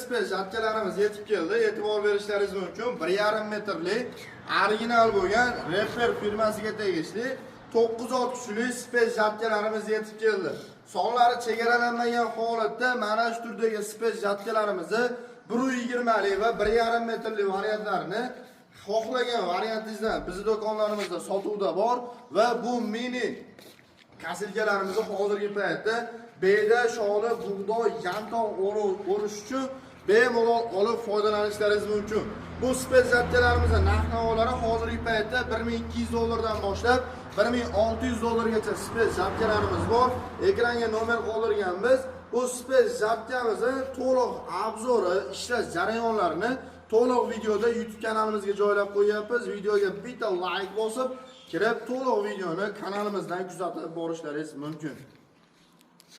space jatkalarimiz yetib keldi. E'tibor berishlaringiz mumkin. 1,5 metrlik original bo'lgan Refer firmasiga tegishli 9 kuchli space jatkalarimiz yetib keldi. Sonlari chegaralanmagan holatda mana shu turdagi space jatkalarimizni 1,20 lik va 1,5 metrlik variantlarini xohlagan variantingizdan bizning do'konlarimizda sotuvda bor va bu mini kasilkalarimizni hozirgi paytda beda, sholi, bug'doy, yantoq o'rish uchun bemalol olib foydalanishlaringiz mumkin. Bu space jatkalarimizni narx-navolari hozirgi paytda $1200 dan boshlab $1600 gacha space jatkalarimiz bor. Ekranga nomer qoldirganmiz. Bu space jatkamizni to'liq obzori, ishlash jarayonlarini to'liq videoda YouTube kanalimizga joylab qo'yapmiz. Videoga bitta like bosib, kirib to'liq videoni kanalimizdan kuzatib borishlaringiz mumkin.